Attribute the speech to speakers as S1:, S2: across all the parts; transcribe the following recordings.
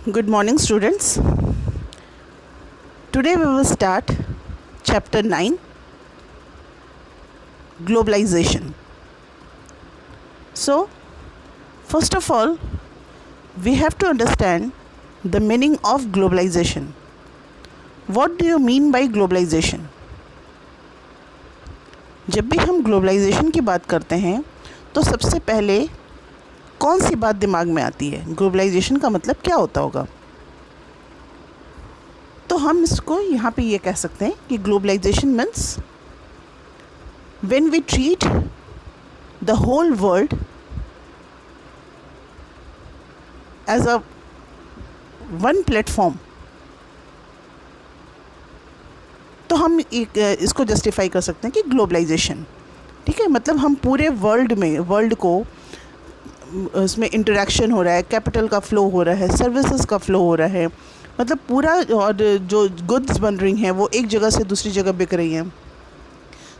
S1: Good morning, students. Today we will start chapter 9, globalization. So, first of all, we have to understand the meaning of globalization. What do you mean by globalization? जब भी हम globalisation की बात करते हैं तो सबसे पहले कौन सी बात दिमाग में आती है? ग्लोबलाइजेशन का मतलब क्या होता होगा? तो हम इसको यहाँ पे ये कह सकते हैं कि globalization means when we treat the whole world as a one platform, तो हम इसको जस्टिफाई कर सकते हैं कि ग्लोबलाइजेशन, ठीक है, मतलब हम पूरे वर्ल्ड को उसमें इंटरेक्शन हो रहा है, कैपिटल का फ़्लो हो रहा है, सर्विसेज का फ़्लो हो रहा है, मतलब पूरा, और जो गुड्स बन रही हैं वो एक जगह से दूसरी जगह बिक रही हैं।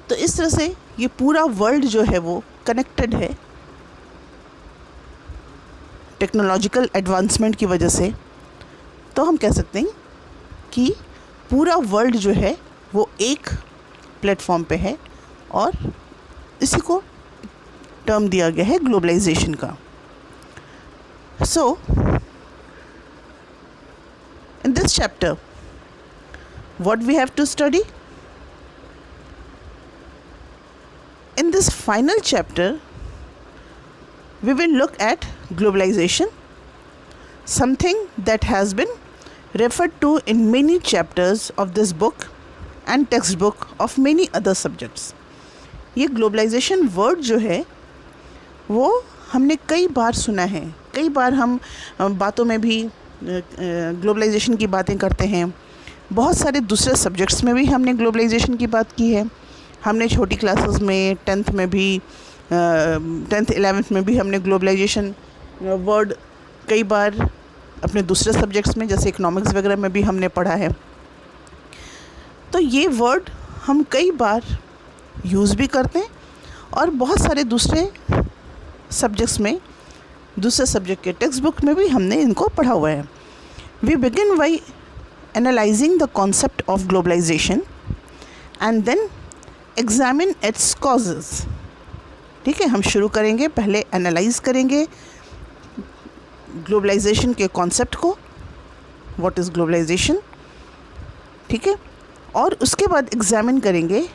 S1: तो इस तरह से ये पूरा वर्ल्ड जो है वो कनेक्टेड है टेक्नोलॉजिकल एडवांसमेंट की वजह से। तो हम कह सकते हैं कि पूरा वर्ल्ड जो है वो एक प्लेटफॉर्म पे है और इसी को टर्म दिया गया है ग्लोबलाइजेशन का। So, in this chapter, what we have to study? In this final chapter, we will look at globalization, something that has been referred to in many chapters of this book and textbook of many other subjects. ये globalization word जो है वो हमने कई बार सुना है, कई बार हम बातों में भी ग्लोबलाइजेशन की बातें करते हैं। बहुत सारे दूसरे सब्जेक्ट्स में भी हमने ग्लोबलाइजेशन की बात की है। हमने छोटी क्लासेस में 10th में भी 10th 11th में भी हमने ग्लोबलाइजेशन वर्ड कई बार अपने दूसरे सब्जेक्ट्स में जैसे इकोनॉमिक्स वगैरह में भी हमने पढ़ा है। तो ये वर्ड हम कई बार यूज़ भी करते हैं और बहुत सारे दूसरे सब्जेक्ट्स में, दूसरे सब्जेक्ट के टेक्स्ट बुक में भी हमने इनको पढ़ा हुआ है। We begin by analyzing the concept of globalization and then examine its causes. ठीक है, हम शुरू करेंगे, पहले एनालाइज करेंगे ग्लोबलाइजेशन के कॉन्सेप्ट को, व्हाट इज़ ग्लोबलाइजेशन, ठीक है, और उसके बाद एग्जामिन करेंगे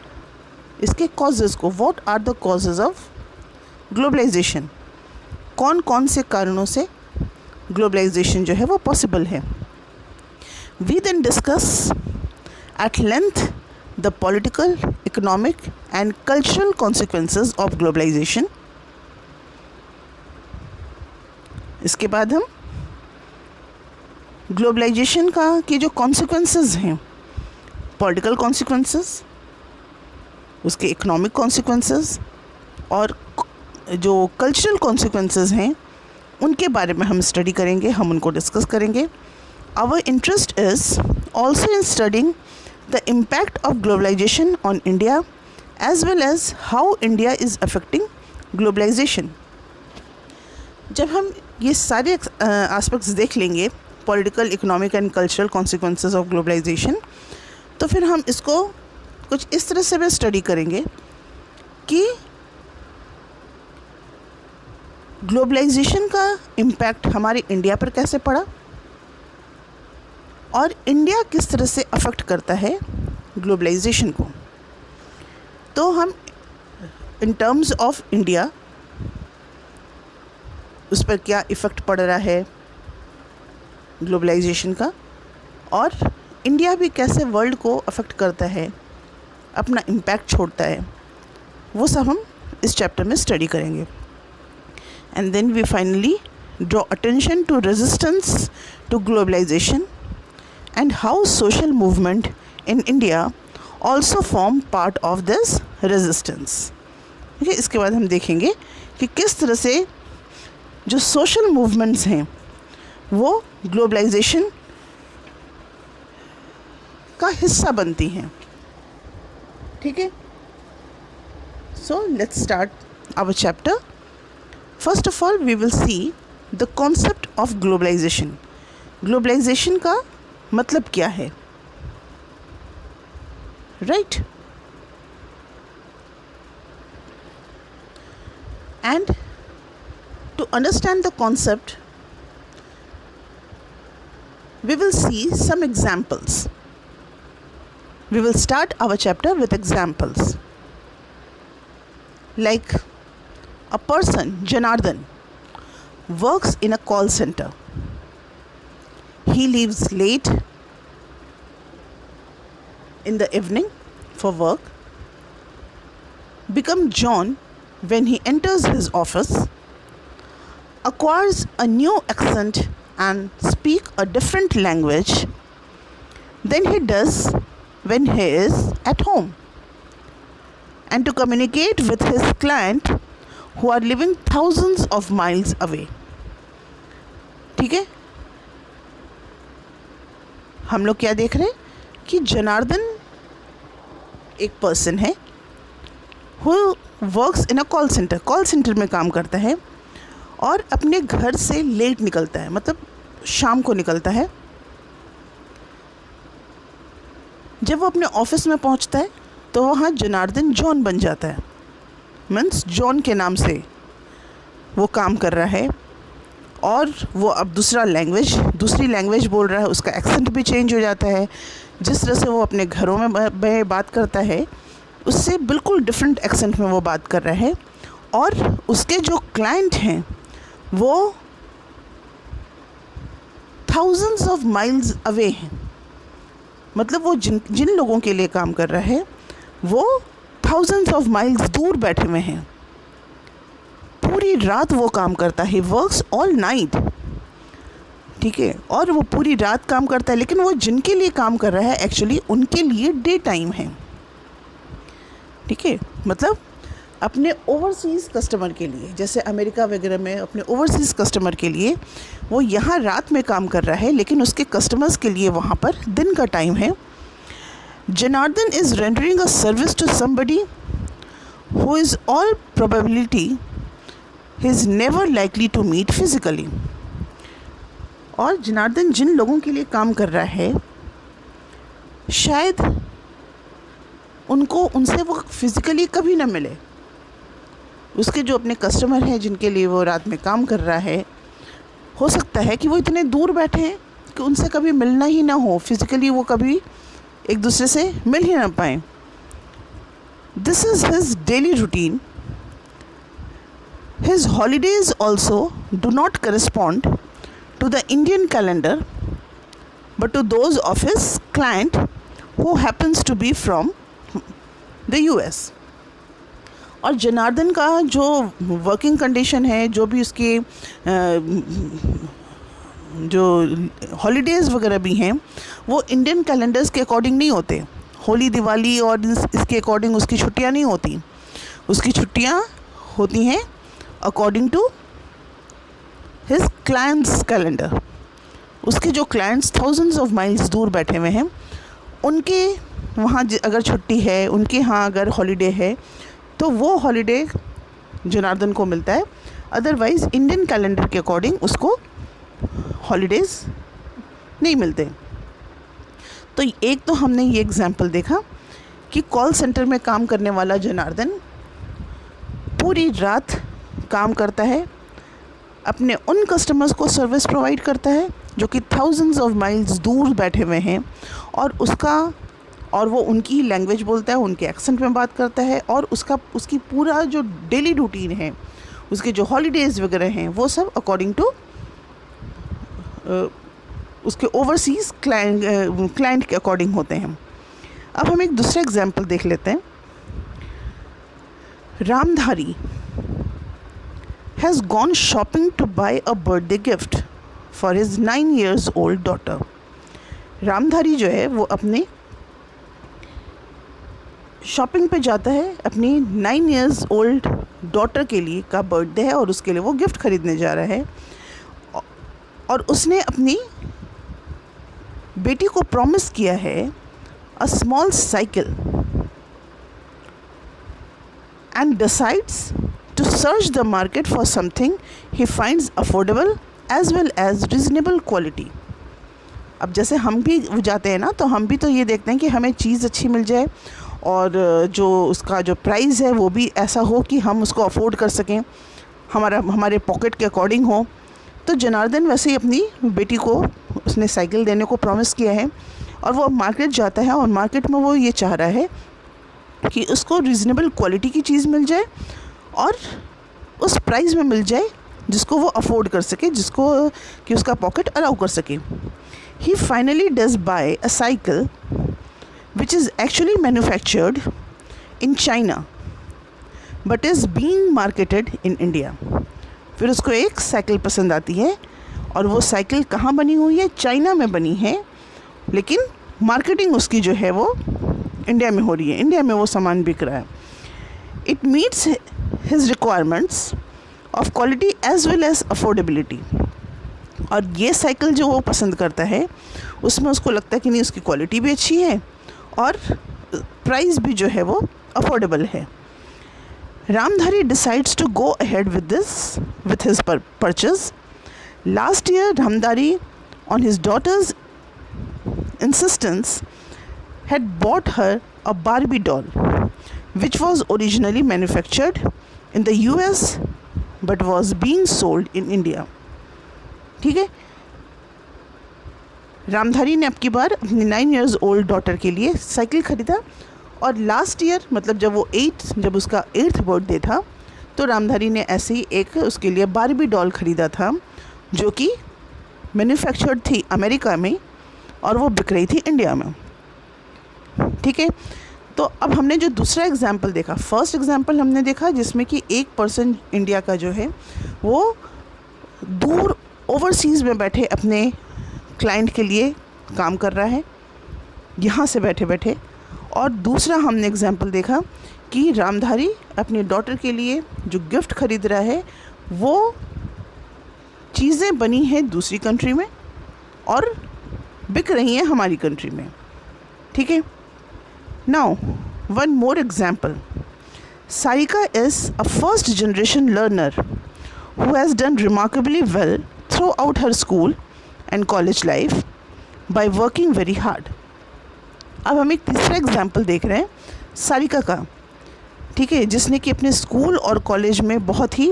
S1: इसके कॉजेज़ को, what are the causes of globalization, कौन कौन से कारणों से ग्लोबलाइजेशन जो है वो पॉसिबल है। We then discuss at length the political, economic and cultural consequences of globalization. इसके बाद हम ग्लोबलाइजेशन के जो कॉन्सिक्वेंसेस हैं, पॉलिटिकल कॉन्सिक्वेंसेस, उसके इकोनॉमिक कॉन्सिक्वेंसेस और जो कल्चरल कॉन्सिक्वेंसेस हैं उनके बारे में हम स्टडी करेंगे, हम उनको डिस्कस करेंगे। Our interest is also in studying the impact of globalization on India as well as how India is affecting globalization. जब हम ये सारे एस्पेक्ट्स देख लेंगे, political, economic and cultural consequences of globalization, तो फिर हम इसको कुछ इस तरह से भी स्टडी करेंगे कि ग्लोबलाइजेशन का इम्पैक्ट हमारे इंडिया पर कैसे पड़ा और इंडिया किस तरह से अफेक्ट करता है ग्लोबलाइजेशन को। तो हम इन टर्म्स ऑफ इंडिया उस पर क्या इफ़ेक्ट पड़ रहा है ग्लोबलाइजेशन का, और इंडिया भी कैसे वर्ल्ड को अफेक्ट करता है, अपना इम्पैक्ट छोड़ता है, वो सब हम इस चैप्टर में स्टडी करेंगे। And then we finally draw attention to resistance to globalization and how social movement in India also form part of this resistance. ठीक है, इसके बाद हम देखेंगे कि किस तरह से जो सोशल मूवमेंट्स हैं वो ग्लोबलाइजेशन का हिस्सा बनती हैं। ठीक है, so let's start our chapter. First of all, we will see the concept of globalization. Globalization का मतलब क्या है, right? And to understand the concept we will see some examples. We will start our chapter with examples. Like a person, Janardhan, works in a call center. He leaves late in the evening for work, becomes John when he enters his office, acquires a new accent and speak a different language than he does when he is at home, and to communicate with his client who are living thousands of miles away. ठीक है, हम लोग क्या देख रहे हैं कि जनार्दन एक पर्सन है who works in a call centre में काम करता है और अपने घर से लेट निकलता है, मतलब शाम को निकलता है। जब वो अपने ऑफिस में पहुंचता है तो वहाँ जनार्दन जॉन बन जाता है, मीन्स जॉन के नाम से वो काम कर रहा है और वो अब दूसरी लैंग्वेज बोल रहा है। उसका एक्सेंट भी चेंज हो जाता है। जिस तरह से वो अपने घरों में बात करता है उससे बिल्कुल डिफरेंट एक्सेंट में वो बात कर रहा है। और उसके जो क्लाइंट हैं वो थाउजेंड्स ऑफ माइल्स अवे हैं, मतलब वो जिन लोगों के लिए काम कर रहा है वो थाउजेंड्स ऑफ माइल्स दूर बैठे हुए हैं। पूरी रात वो काम करता है, वर्क्स ऑल नाइट, ठीक है, और वो पूरी रात काम करता है। लेकिन वो जिनके लिए काम कर रहा है एक्चुअली उनके लिए डे टाइम है, ठीक है। मतलब अपने ओवरसीज़ कस्टमर के लिए, जैसे अमेरिका वगैरह में अपने ओवरसीज़ कस्टमर के लिए वो यहाँ रात में काम कर रहा है, लेकिन उसके कस्टमर्स के लिए वहाँ पर दिन का टाइम है। Janardan is rendering a service to somebody who is all probability he is never likely to meet physically. और जनार्दन जिन लोगों के लिए काम कर रहा है शायद उनसे वो फिज़िकली कभी ना मिले। उसके जो अपने कस्टमर हैं जिनके लिए वो रात में काम कर रहा है, हो सकता है कि वो इतने दूर बैठे हैं कि उनसे कभी मिलना ही ना हो, फिज़िकली वो कभी एक दूसरे से मिल ही ना पाएँ। This is his daily routine. His holidays also do not correspond to the Indian calendar, but to those of his client who happens to be from the US. और जनार्दन का जो वर्किंग कंडीशन है, जो भी उसके जो हॉलीडेज़ वगैरह भी हैं वो इंडियन कैलेंडर्स के अकॉर्डिंग नहीं होते। होली, दिवाली और इसके अकॉर्डिंग उसकी छुट्टियां नहीं होती। उसकी छुट्टियां होती हैं according to his clients calendar. उसके जो क्लाइंट्स थाउजेंड्स ऑफ माइल्स दूर बैठे हुए हैं उनके वहाँ अगर छुट्टी है, उनके यहाँ अगर हॉलीडे है तो वो हॉलीडे जनार्दन को मिलता है। अदरवाइज़ इंडियन कैलेंडर के अकॉर्डिंग उसको हॉलीडेज़ नहीं मिलते। तो एक तो हमने ये एग्ज़ाम्पल देखा कि कॉल सेंटर में काम करने वाला जनार्दन पूरी रात काम करता है, अपने उन कस्टमर्स को सर्विस प्रोवाइड करता है जो कि थाउजेंड्स ऑफ माइल्स दूर बैठे हुए हैं, और वो उनकी ही लैंग्वेज बोलता है, उनके एक्सेंट में बात करता है, और उसकी पूरा जो डेली रूटीन है, उसके जो हॉलीडेज़ वगैरह हैं वो सब अकॉर्डिंग टू उसके ओवरसीज़ क्लाइंट के अकॉर्डिंग होते हैं। अब हम एक दूसरा एग्जाम्पल देख लेते हैं। Ramdhari has gone shopping to buy a birthday gift for his 9 years old daughter. Ramdhari जो है वो अपने शॉपिंग पे जाता है, अपनी 9 years old डॉटर के लिए का बर्थडे है और उसके लिए वो गिफ्ट खरीदने जा रहा है। और उसने अपनी बेटी को प्रॉमिस किया है a small cycle, and decides to search the market for something he finds affordable as well as reasonable quality. अब जैसे हम भी जाते हैं ना, तो हम भी तो ये देखते हैं कि हमें चीज़ अच्छी मिल जाए और जो उसका जो प्राइस है वो भी ऐसा हो कि हम उसको अफोर्ड कर सकें, हमारे पॉकेट के अकॉर्डिंग हो। तो जनार्दन वैसे ही अपनी बेटी को उसने साइकिल देने को प्रॉमिस किया है और वो मार्केट जाता है और मार्केट में वो ये चाह रहा है कि उसको रीज़नेबल क्वालिटी की चीज़ मिल जाए और उस प्राइस में मिल जाए जिसको वो अफोर्ड कर सके, जिसको कि उसका पॉकेट अलाउ कर सके। He finally does buy a cycle which is actually manufactured in China but is being marketed in India. फिर उसको एक साइकिल पसंद आती है और वो साइकिल कहाँ बनी हुई है? चाइना में बनी है, लेकिन मार्केटिंग उसकी जो है वो इंडिया में हो रही है, इंडिया में वो सामान बिक रहा है। It meets his requirements of quality as well as affordability. और ये साइकिल जो वो पसंद करता है उसमें उसको लगता है कि नहीं, उसकी क्वालिटी भी अच्छी है और प्राइस भी जो है वो अफोर्डेबल है। Ramdhari decides to go ahead with his purchase. Last year, Ramdhari, on his daughter's insistence, had bought her a Barbie doll, which was originally manufactured in the US but was being sold in India. ठीक है, रामधारी ने अब की बार अपनी 9 years old daughter के लिए cycle ख़रीदा और लास्ट ईयर मतलब जब उसका 8th बर्थडे था तो रामधारी ने ऐसे ही एक उसके लिए बारबी डॉल ख़रीदा था जो कि मैन्युफैक्चर्ड थी अमेरिका में और वो बिक रही थी इंडिया में। ठीक है, तो अब हमने जो दूसरा एग्जाम्पल देखा, फर्स्ट एग्जाम्पल हमने देखा जिसमें कि एक पर्सन इंडिया का जो है वो दूर ओवरसीज़ में बैठे अपने क्लाइंट के लिए काम कर रहा है यहाँ से बैठे बैठे, और दूसरा हमने एग्जाम्पल देखा कि रामधारी अपनी डॉटर के लिए जो गिफ्ट ख़रीद रहा है वो चीज़ें बनी हैं दूसरी कंट्री में और बिक रही हैं हमारी कंट्री में। ठीक है, now one more example. Sarika is a first generation learner who has done remarkably well throughout her school and college life by working very hard. अब हम एक तीसरा एग्जाम्पल देख रहे हैं सारिका का, ठीक है, जिसने कि अपने स्कूल और कॉलेज में बहुत ही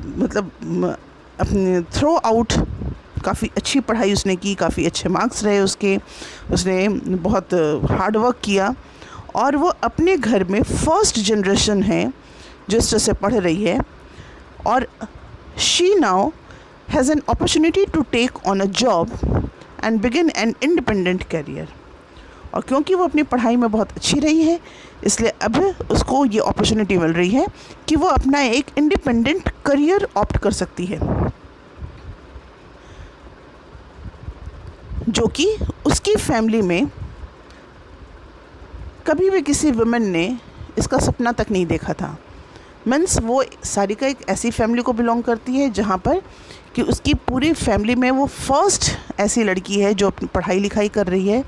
S1: मतलब अपने थ्रो आउट काफ़ी अच्छी पढ़ाई उसने की, काफ़ी अच्छे मार्क्स रहे उसने बहुत हार्ड वर्क किया और वो अपने घर में फर्स्ट जनरेशन है जो इस तरह से पढ़ रही है और she now has an opportunity to take on a job and begin an independent career. और क्योंकि वो अपनी पढ़ाई में बहुत अच्छी रही है इसलिए अब उसको ये अपॉर्चुनिटी मिल रही है कि वो अपना एक इंडिपेंडेंट करियर ऑप्ट कर सकती है, जो कि उसकी फैमिली में कभी भी किसी वुमेन ने इसका सपना तक नहीं देखा था। मीन्स वो सारिका एक ऐसी फैमिली को बिलोंग करती है जहाँ पर कि उसकी पूरी फैमिली में वो फर्स्ट ऐसी लड़की है जो अपनी पढ़ाई लिखाई कर रही है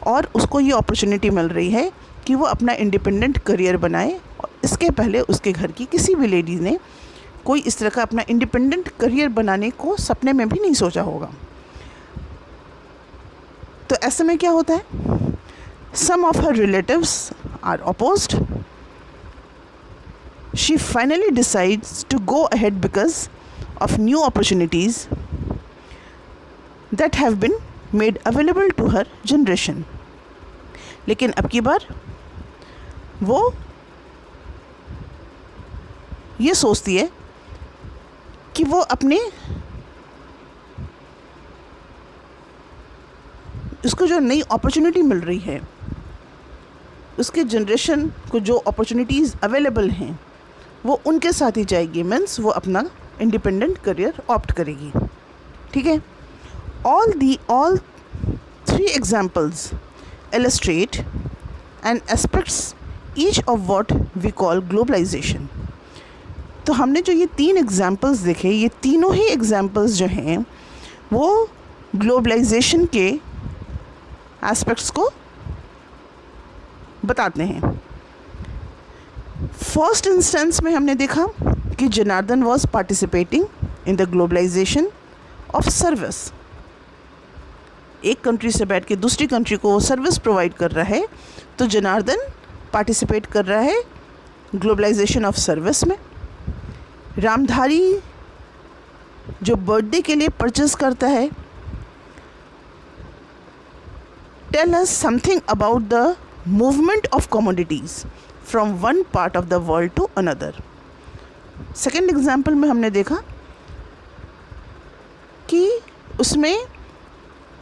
S1: और उसको ये अपॉर्चुनिटी मिल रही है कि वो अपना इंडिपेंडेंट करियर बनाए। और इसके पहले उसके घर की किसी भी लेडी ने कोई इस तरह का अपना इंडिपेंडेंट करियर बनाने को सपने में भी नहीं सोचा होगा। तो ऐसे में क्या होता है, some of her relatives are opposed. She finally decides to go ahead because of new opportunities that have been made available to her generation. लेकिन अब की बार वो ये सोचती है कि वो अपने उसको जो नई अपॉर्चुनिटी मिल रही है, उसके जनरेशन को जो अपॉर्चुनिटीज़ अवेलेबल हैं वो उनके साथ ही जाएगी। मीन्स वो अपना इंडिपेंडेंट करियर ऑप्ट करेगी। ठीक है, all three examples illustrate and aspects each of what we call globalization. तो हमने जो ये 3 एग्जाम्पल्स देखे, ये तीनों ही एग्जाम्पल्स जो हैं वो ग्लोबलाइजेशन के एस्पेक्ट्स को बताते हैं। फर्स्ट इंस्टेंस में हमने देखा कि Janardan was participating in the globalization of service. एक कंट्री से बैठ के दूसरी कंट्री को सर्विस प्रोवाइड कर रहा है, तो जनार्दन पार्टिसिपेट कर रहा है ग्लोबलाइजेशन ऑफ सर्विस में। रामधारी जो बर्थडे के लिए परचेस करता है, tell us something about the movement of commodities from one part of the world to another. Second example में हमने देखा कि उसमें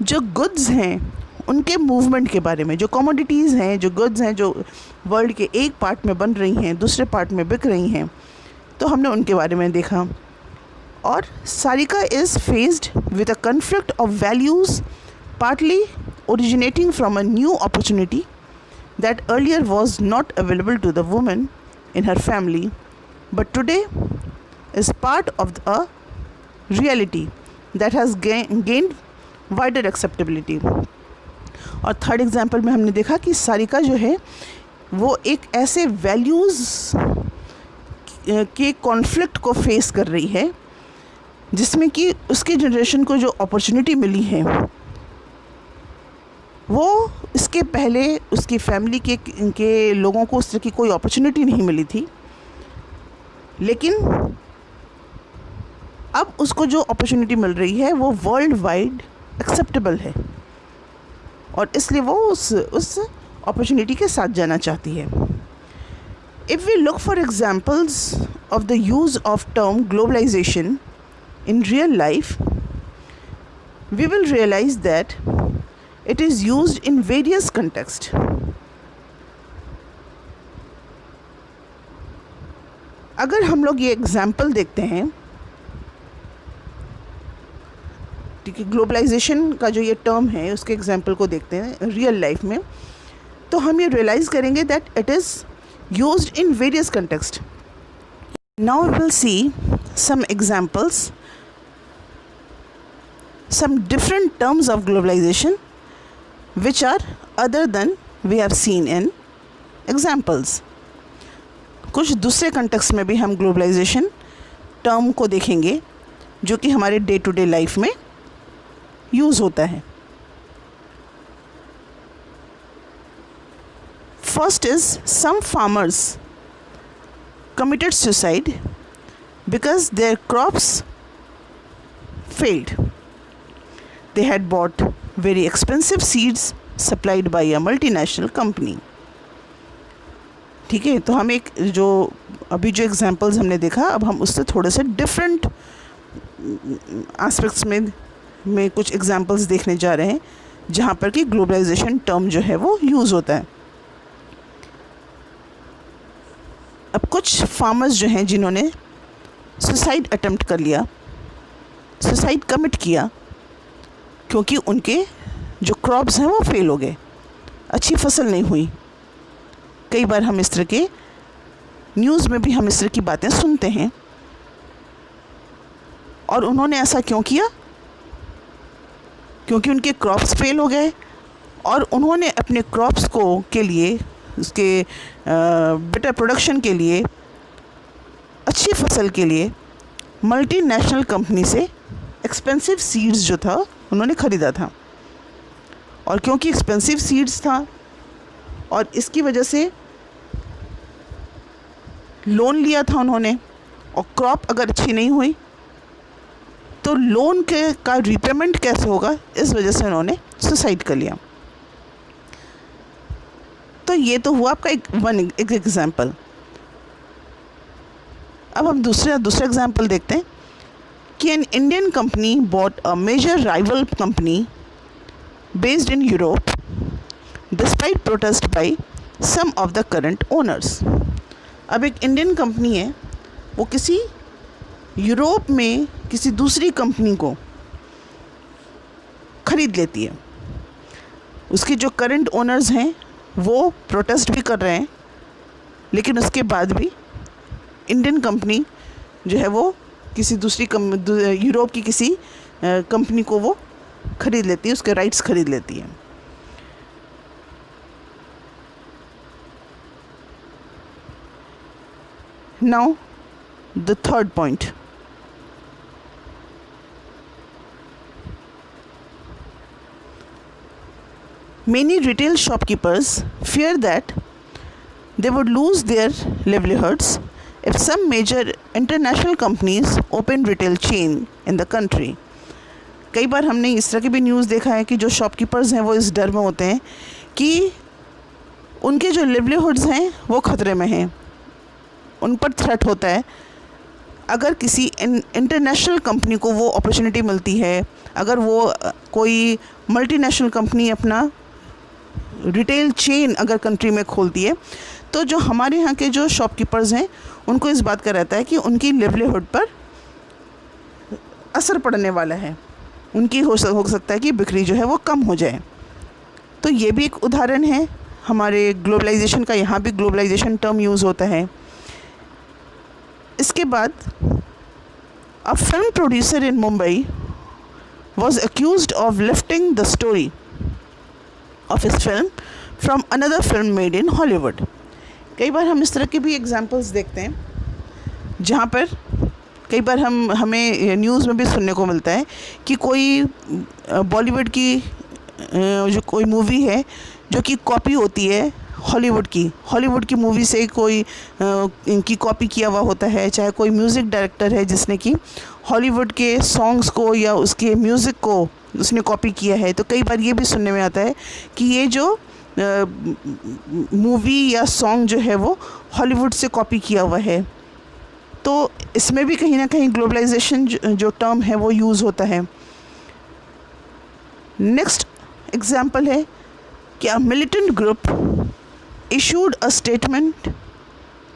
S1: जो गुड्स हैं उनके मूवमेंट के बारे में, जो कमोडिटीज़ हैं, जो गुड्स हैं, जो वर्ल्ड के एक पार्ट में बन रही हैं दूसरे पार्ट में बिक रही हैं, तो हमने उनके बारे में देखा। और Sarika is faced with a conflict of values partly originating from a new opportunity that earlier was not available to the woman in her family, but today is part of a reality that has gained wider acceptability. और third example में हमने देखा कि सारिका जो है वो एक ऐसे वैल्यूज़ के कॉन्फ्लिक्ट को फेस कर रही है जिसमें कि उसके जनरेशन को जो अपॉर्चुनिटी मिली है वो इसके पहले उसकी फैमिली के लोगों को उस तरह की कोई अपॉर्चुनिटी नहीं मिली थी, लेकिन अब उसको जो अपॉर्चुनिटी मिल रही है वो वर्ल्ड वाइड एक्सेप्टेबल है और इसलिए वो उस अपॉर्चुनिटी के साथ जाना चाहती है। If we look for examples of the use of term globalization in real life, we will realize that it is used in various contexts. अगर हम लोग ये एग्जाम्पल देखते हैं, ठीक है, ग्लोबलाइजेशन का जो ये टर्म है उसके एग्जाम्पल को देखते हैं रियल लाइफ में, तो हम ये रियलाइज करेंगे that it is used in various context. Now we will see some examples, some different terms of globalization which are other than we have seen in examples. कुछ दूसरे कंटेक्स्ट में भी हम ग्लोबलाइजेशन टर्म को देखेंगे जो कि हमारे डे टू डे लाइफ में यूज़ होता है. First is some farmers committed suicide because their crops failed. They had bought very expensive seeds supplied by a multinational company. ठीक है, तो हम एक जो अभी जो एग्जांपल्स हमने देखा, अब हम उससे थोड़े से डिफरेंट एस्पेक्ट्स में कुछ एग्जांपल्स देखने जा रहे हैं जहाँ पर कि ग्लोबलाइजेशन टर्म जो है वो यूज़ होता है. अब कुछ फार्मर्स जो हैं जिन्होंने सुसाइड अटेम्प्ट कर लिया, सुसाइड कमिट किया क्योंकि उनके जो क्रॉप्स हैं वो फेल हो गए, अच्छी फसल नहीं हुई. कई बार हम इस तरह के न्यूज़ में भी हम इस तरह की बातें सुनते हैं. और उन्होंने ऐसा क्यों किया? क्योंकि उनके क्रॉप्स फेल हो गए और उन्होंने अपने क्रॉप्स को के लिए, उसके बेटर प्रोडक्शन के लिए, अच्छी फसल के लिए मल्टीनेशनल कंपनी से एक्सपेंसिव सीड्स जो था उन्होंने ख़रीदा था. और क्योंकि एक्सपेंसिव सीड्स था और इसकी वजह से लोन लिया था उन्होंने, और क्रॉप अगर अच्छी नहीं हुई तो लोन का रीपेमेंट कैसे होगा, इस वजह से उन्होंने सुसाइड कर लिया. तो ये तो हुआ आपका एक एग्जाम्पल. अब हम दूसरा एग्जाम्पल देखते हैं कि an Indian company bought a major rival company based in Europe despite protest by some of the current owners. अब एक इंडियन कंपनी है, वो किसी यूरोप में किसी दूसरी कंपनी को ख़रीद लेती है. उसके जो करंट ओनर्स हैं वो प्रोटेस्ट भी कर रहे हैं, लेकिन उसके बाद भी इंडियन कंपनी जो है वो किसी दूसरी यूरोप की किसी कंपनी को वो ख़रीद लेती है, उसके राइट्स ख़रीद लेती है. Now the third point, Many retail shopkeepers fear that they would lose their livelihoods if some major international companies open retail chain in the country. कई बार हमने इस तरह की भी न्यूज़ देखा है कि जो शॉपकीपर्स हैं वो इस डर में होते हैं कि उनके जो लिवलीहुड्स हैं वो ख़तरे में हैं, उन पर थ्रेट होता है। अगर किसी इंटरनेशनल कंपनी को वो अपॉर्चुनिटी मिलती है, अगर वो कोई मल्टीनेशनल कंपनी अपना रिटेल चेन अगर कंट्री में खोलती है, तो जो हमारे यहाँ के जो शॉपकीपर्स हैं उनको इस बात का रहता है कि उनकी लिवलीहुड पर असर पड़ने वाला है, उनकी हो सकता है कि बिक्री जो है वो कम हो जाए। तो ये भी एक उदाहरण है हमारे ग्लोबलाइजेशन का। यहाँ भी ग्लोबलाइजेशन टर्म यूज़ होता है। इसके बाद a film producer in Mumbai was accused of lifting the story of his film from another film made in Hollywood. कई बार हम इस तरह के भी एग्जांपल्स देखते हैं जहाँ पर कई बार हमें न्यूज़ में भी सुनने को मिलता है कि कोई बॉलीवुड की जो कोई मूवी है जो कि कॉपी होती है हॉलीवुड की मूवी से कोई इनकी कॉपी किया हुआ होता है, चाहे कोई म्यूज़िक डायरेक्टर है जिसने कि हॉलीवुड के सॉन्ग्स को या उसके म्यूज़िक को उसने कॉपी किया है। तो कई बार ये भी सुनने में आता है कि ये जो मूवी या सॉन्ग जो है वो हॉलीवुड से कॉपी किया हुआ है। तो इसमें भी कहीं ना कहीं ग्लोबलाइजेशन जो टर्म है वो यूज़ होता है। नेक्स्ट एग्जाम्पल है कि a militant group issued a statement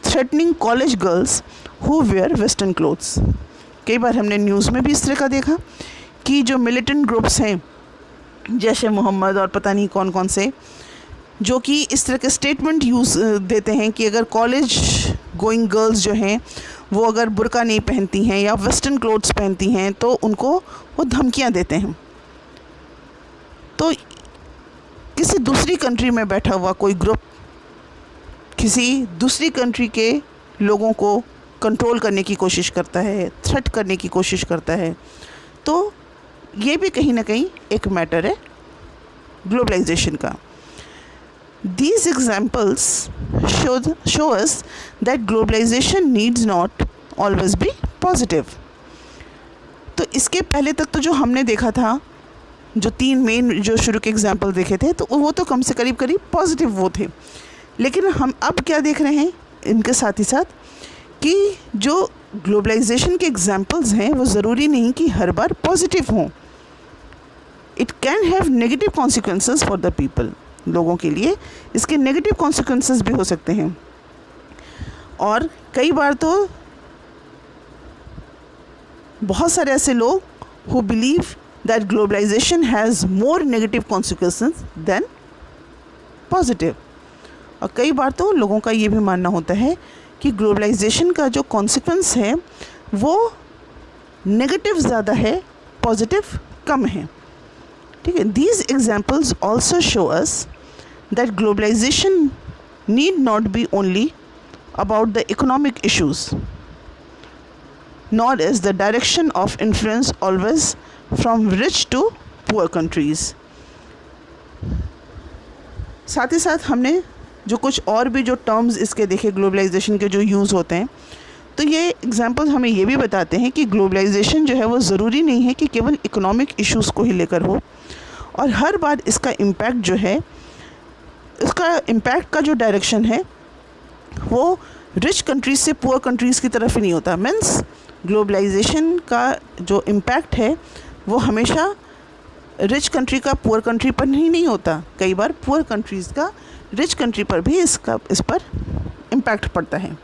S1: threatening college girls who wear western clothes. कई बार हमने न्यूज़ में भी इस तरह का देखा कि जो मिलिटेंट ग्रुप्स हैं जैश ए मोहम्मद और पता नहीं कौन कौन से, जो कि इस तरह के स्टेटमेंट यूज़ देते हैं कि अगर कॉलेज गोइंग गर्ल्स जो हैं वो अगर बुर्का नहीं पहनती हैं या वेस्टर्न क्लोथ्स पहनती हैं तो उनको वो धमकियां देते हैं। तो किसी दूसरी कंट्री में बैठा हुआ कोई ग्रुप किसी दूसरी कंट्री के लोगों को कंट्रोल करने की कोशिश करता है, थ्रेट करने की कोशिश करता है। तो ये भी कहीं ना कहीं एक मैटर है ग्लोबलाइजेशन का। These examples show us that globalization needs not always be positive. तो इसके पहले तक तो जो हमने देखा था, जो 3 मेन जो शुरू के एग्जाम्पल देखे थे, तो वो तो कम से करीब पॉजिटिव वो थे। लेकिन हम अब क्या देख रहे हैं इनके साथ ही साथ कि जो ग्लोबलाइजेशन के एग्जाम्पल्स हैं वो ज़रूरी नहीं कि हर बार पॉजिटिव हों। It can have negative consequences for the people. लोगों के लिए इसके नेगेटिव कॉन्सिक्वेंसेस भी हो सकते हैं। और कई बार तो बहुत सारे ऐसे लोग who believe that globalization has more negative consequences than positive. और कई बार तो लोगों का ये भी मानना होता है कि ग्लोबलाइजेशन का जो कॉन्सिक्वेंस है वो नेगेटिव ज़्यादा है, पॉजिटिव कम है। ठीक है। These examples also show us that globalization need not be only about the economic issues, nor is the direction of influence always from rich to poor countries. साथ ही साथ हमने जो कुछ और भी जो टर्म्स इसके देखे ग्लोबलाइजेशन के जो यूज़ होते हैं, तो ये एग्जांपल्स हमें ये भी बताते हैं कि ग्लोबलाइजेशन जो है वो ज़रूरी नहीं है कि केवल इकोनॉमिक इश्यूज़ को ही लेकर हो, और हर बार इसका इम्पैक्ट जो है, इसका इम्पैक्ट का जो डायरेक्शन है वो रिच कंट्रीज़ से पुअर कंट्रीज़ की तरफ ही नहीं होता। मीन्स ग्लोबलाइजेशन का जो इम्पैक्ट है वो हमेशा रिच कंट्री का पुअर कंट्री पर ही नहीं होता, कई बार पुअर कंट्रीज़ का रिच कंट्री पर भी इस पर इम्पैक्ट पड़ता है।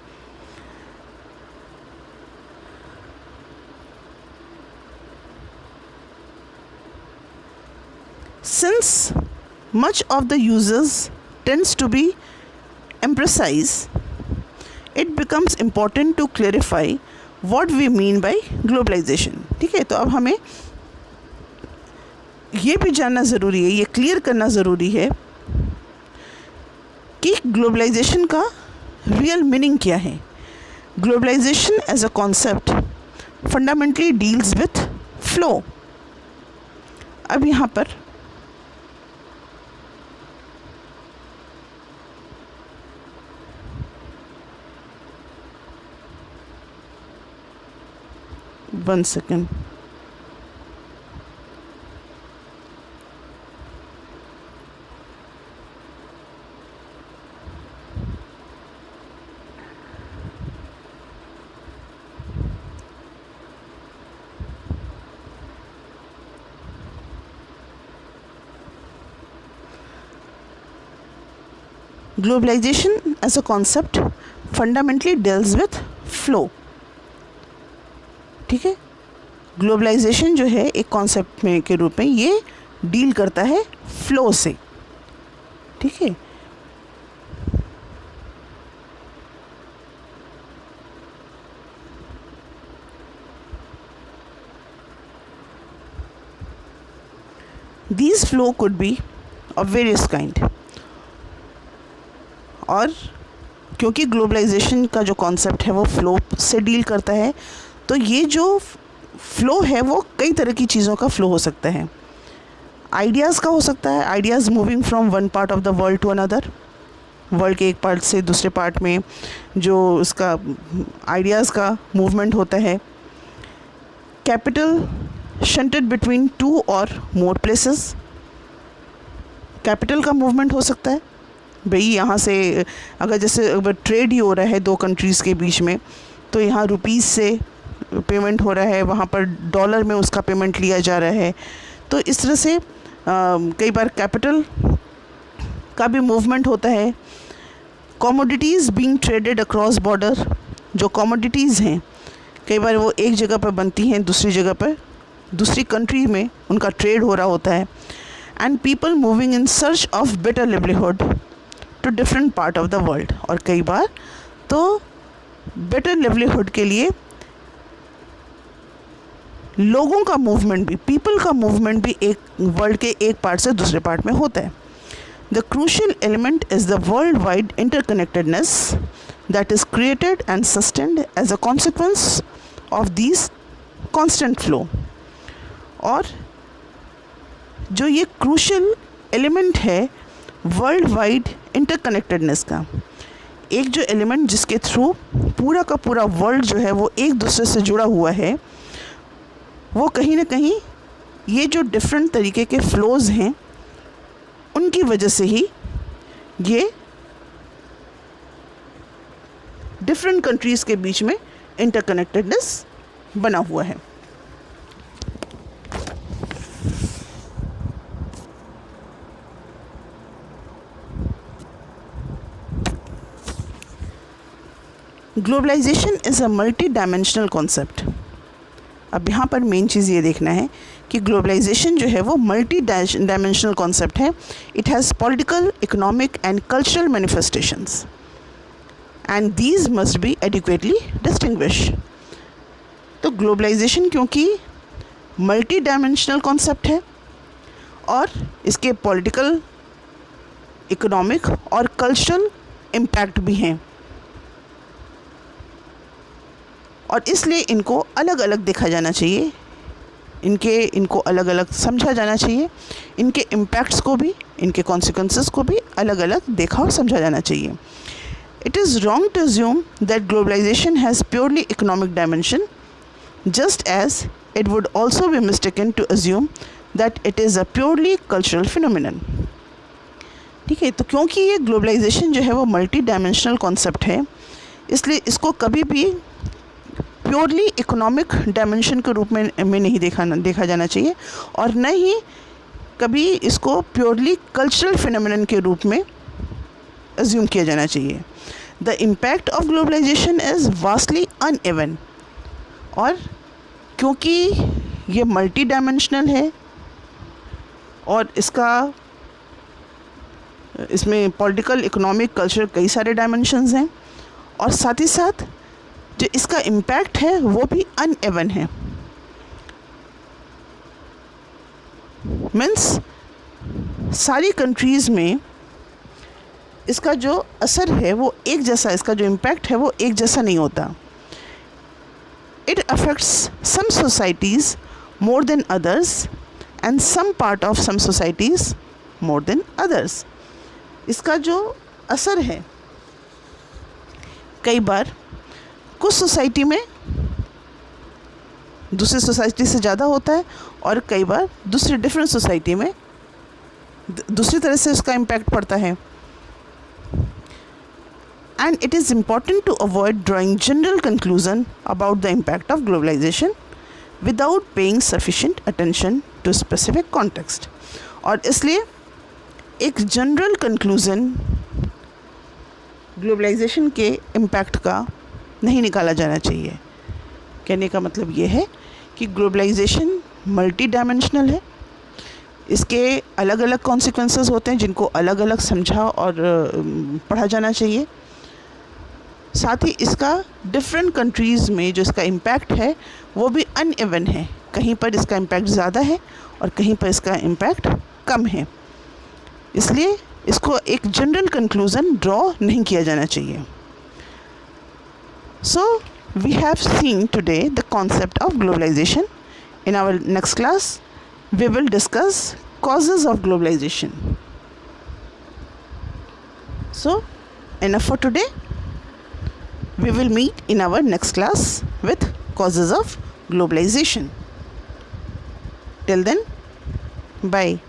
S1: Since much of the users tends to be imprecise, it becomes important to clarify what we mean by globalization. ठीक है, तो अब हमें ये भी जानना ज़रूरी है, ये क्लियर करना ज़रूरी है कि ग्लोबलाइजेशन का रियल मीनिंग क्या है। Globalisation as a concept fundamentally deals with flow. अब यहाँ पर 1 second. Globalization as a concept fundamentally deals with flow. ठीक है, ग्लोबलाइजेशन जो है एक कॉन्सेप्ट में के रूप में ये डील करता है फ्लो से. ठीक है, these flow could be of various kind. और क्योंकि ग्लोबलाइजेशन का जो कॉन्सेप्ट है वो फ्लो से डील करता है, तो ये जो फ्लो है वो कई तरह की चीज़ों का फ्लो हो सकता है. आइडियाज़ का हो सकता है, ideas moving from one part of the world to another. World के एक पार्ट से दूसरे पार्ट में जो उसका आइडियाज़ का मूवमेंट होता है. कैपिटल शंटेड बिटवीन टू और मोर प्लेसेस. कैपिटल का मूवमेंट हो सकता है. भाई यहाँ से अगर जैसे अगर ट्रेड ही हो रहा है दो कंट्रीज़ के बीच में, तो यहाँ रुपीज़ से पेमेंट हो रहा है, वहाँ पर डॉलर में उसका पेमेंट लिया जा रहा है. तो इस तरह से कई बार कैपिटल का भी मूवमेंट होता है. Commodities being traded across border. जो कमोडिटीज़ हैं कई बार वो एक जगह पर बनती हैं, दूसरी जगह पर दूसरी कंट्री में उनका ट्रेड हो रहा होता है. And people moving in search of better livelihood to different part of the world. और कई बार तो बेटर लिवलीहुड के लिए लोगों का मूवमेंट भी, पीपल का मूवमेंट भी एक वर्ल्ड के एक पार्ट से दूसरे पार्ट में होता है. The crucial element is the world wide interconnectedness that is created and sustained as a consequence of this constant flow. और जो ये क्रूशियल एलिमेंट है वर्ल्ड वाइड इंटरकनेक्टेडनेस का, एक जो एलिमेंट जिसके थ्रू पूरा का पूरा वर्ल्ड जो है वो एक दूसरे से जुड़ा हुआ है, वो कहीं ना कहीं ये जो डिफरेंट तरीके के फ्लोज़ हैं उनकी वजह से ही ये डिफरेंट कंट्रीज़ के बीच में इंटरकनेक्टेडनेस बना हुआ है. Globalisation is a multi dimensional concept. अब यहाँ पर मेन चीज़ ये देखना है कि ग्लोबलाइजेशन जो है वो मल्टी डायमेंशनल कॉन्सेप्ट है. It has political, economic and cultural manifestations and these must be adequately distinguish. तो ग्लोबलाइजेशन क्योंकि मल्टी डायमेंशनल कॉन्सेप्ट है और इसके पॉलिटिकल, इकोनॉमिक और कल्चरल इम्पैक्ट भी हैं, और इसलिए इनको अलग अलग देखा जाना चाहिए, इनको अलग अलग समझा जाना चाहिए. इनके इम्पैक्ट्स को भी, इनके कॉन्सिक्वेंसेस को भी अलग अलग देखा और समझा जाना चाहिए. It is wrong to assume that globalisation has purely economic dimension, just as it would also be mistaken to assume that it is a purely cultural phenomenon. ठीक है, तो क्योंकि ये ग्लोबलाइजेशन जो है वो मल्टी डायमेंशनल कॉन्सेप्ट है, इसलिए इसको कभी भी प्योरली इकोनॉमिक डायमेंशन के रूप में नहीं देखा जाना चाहिए, और न ही कभी इसको प्योरली कल्चरल फिनोमिनन के रूप में अज्यूम किया जाना चाहिए. The impact of globalisation is vastly uneven. और क्योंकि ये मल्टी डायमेंशनल है और इसमें पॉलिटिकल, इकोनॉमिक, कल्चरल कई सारे डायमेंशंस हैं, और साथ ही साथ जो इसका इम्पैक्ट है वो भी अनइवन है. मीन्स सारी कंट्रीज़ में इसका जो असर है वो एक जैसा, इसका जो इम्पैक्ट है वो एक जैसा नहीं होता. It affects some societies more than others and some part of some societies more than others. इसका जो असर है कई बार कुछ सोसाइटी में दूसरी सोसाइटी से ज़्यादा होता है और कई बार दूसरी डिफरेंट सोसाइटी में दूसरी तरह से उसका इम्पैक्ट पड़ता है. And it is important to avoid drawing general conclusion about the impact of globalization without paying sufficient attention to specific context. और इसलिए एक जनरल कंक्लूज़न ग्लोबलाइजेशन के इम्पैक्ट का नहीं निकाला जाना चाहिए. कहने का मतलब ये है कि ग्लोबलाइजेशन मल्टी डायमेंशनल है. इसके अलग अलग कॉन्सिक्वेंसेस होते हैं जिनको अलग अलग समझा और पढ़ा जाना चाहिए. साथ ही इसका डिफरेंट कंट्रीज़ में जो इसका इम्पैक्ट है वो भी अनइवन है. कहीं पर इसका इम्पैक्ट ज़्यादा है और कहीं पर इसका इम्पैक्ट कम है. इसलिए इसको एक जनरल कंक्लूज़न ड्रॉ नहीं किया जाना चाहिए. So we have seen today the concept of globalisation. In our next class we will discuss causes of globalization. So enough for today. We will meet in our next class with causes of globalization. Till then, bye.